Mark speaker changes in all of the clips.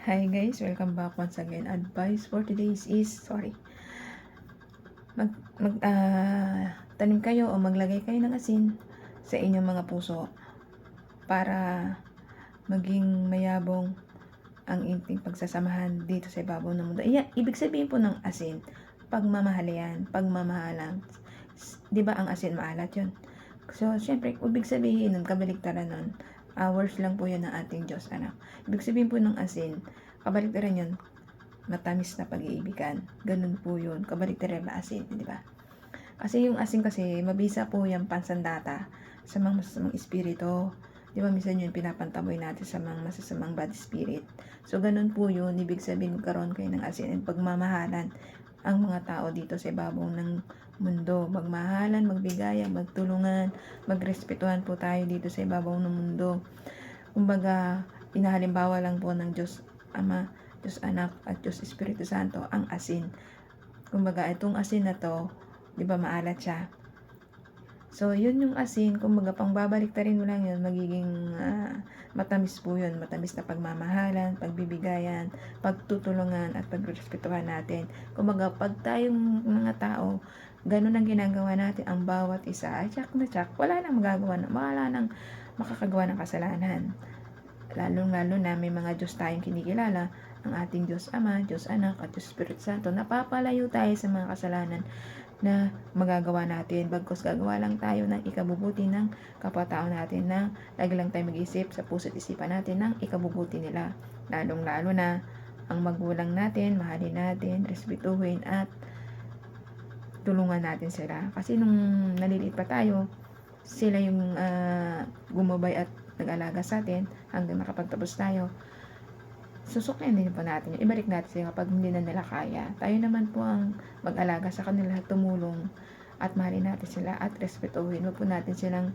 Speaker 1: Hi guys, welcome back once again. Advice for today's is, tanim kayo o maglagay kayo ng asin sa inyong mga puso para maging mayabong ang inting pagsasamahan dito sa ibabaw ng mundo. Ibig sabihin po ng asin, pagmamahal yan, pagmamahalan. Di ba ang asin maalat yun? So, syempre, ibig sabihin nun, kabaliktaran nun, hours lang po yan ng ating Diyos, anak. Ibig sabihin po ng asin, kabaliktaran yun, matamis na pag-iibigan. Ganun po yun, kabaliktaran na asin, di ba? Kasi yung asin kasi, mabisa po yung pansandata sa mga masasamang espiritu. Di ba, minsan yun pinapantaboy natin sa mga masasamang bad spirit. So, ganun po yun, ibig sabihin karon kayo ng asin at pagmamahalan ang mga tao dito sa ibabaw ng mundo. Magmahalan, magbigayan, magtulungan, magrespetuhan po tayo dito sa ibabaw ng mundo. Kumbaga, inahalimbawa lang po ng Diyos Ama, Diyos Anak, at Diyos Espiritu Santo ang asin. Kumbaga, itong asin na to, di ba maalat siya? So, yun yung asin, kumbaga pang babaliktarin mo lang yun, magiging matamis po yun. Matamis na pagmamahalan, pagbibigayan, pagtutulungan, at pagrespetuhan natin. Kumbaga, pag tayong mga tao, ganun ang ginagawa natin, ang bawat isa, ay tsak na tsak, wala nang magagawa, wala nang makakagawa ng kasalanan. Lalong-lalo na may mga Diyos tayong kinikilala, ang ating Diyos Ama, Diyos Anak, at Diyos Espiritu Santo. Napapalayo tayo sa mga kasalanan na magagawa natin. Bagkus gagawa lang tayo ng ikabubuti ng kapwa-tao natin, na lagi lang tayo mag-isip sa puso't isipan natin ng ikabubuti nila. Lalong-lalo na ang magulang natin, mahalin natin, respetuhin at tulungan natin sila. Kasi nung naliliit pa tayo, sila yung gumabay at nag-alaga sa atin hanggang nakapagtapos tayo. Susuklayin din po natin yun. Ibalik natin sila kapag hindi na nila kaya. Tayo naman po ang mag-alaga sa kanila, tumulong at mahalin natin sila at respetuhin. Huwag po natin silang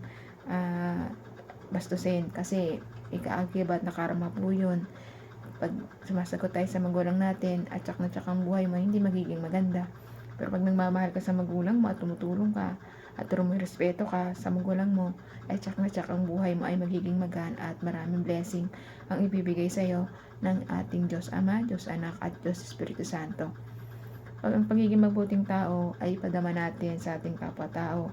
Speaker 1: bastusin kasi ikaakibat na karma po yun. Pag sumasagot tayo sa magulang natin at tsak na tsak ang buhay mo, hindi magiging maganda. Pero pag nagmamahal ka sa magulang mo at tumutulong ka at respeto ka sa magulang mo, ay tsak na tsak ang buhay mo ay magiging magaan at maraming blessing ang ibibigay sa iyo ng ating Diyos Ama, Diyos Anak, at Diyos Espiritu Santo. Pag ang pagiging mabuting tao ay padama natin sa ating kapwa-tao,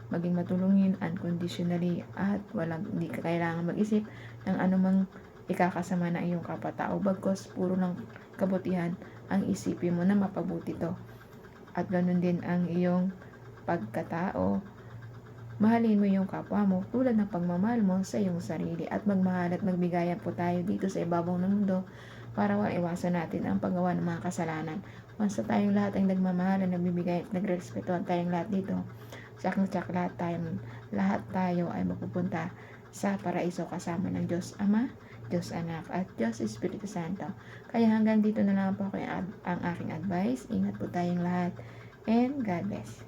Speaker 1: maging matulungin unconditionally at hindi ka kailangan mag-isip ng anumang ikakasama na iyong kapwa-tao, bagkos puro ng kabutihan ang isipin mo na mapabuti to. At ganun din ang iyong pagkatao. Mahalin mo yung kapwa mo tulad ng pagmamahal mo sa iyong sarili, at magmahal at magbigayan po tayo dito sa ibabaw ng mundo para iwasan natin ang paggawa ng mga kasalanan. Once na tayong lahat ay nagmamahalan, nagbibigay at nagrespetuhan tayong lahat dito, tsak na tsak lahat tayo ay mapupunta sa paraiso kasama ng Diyos Ama, Diyos Anak, at Diyos Espiritu Santo. Kaya hanggang dito na lang po ang aking advice. Ingat po tayong lahat and God bless.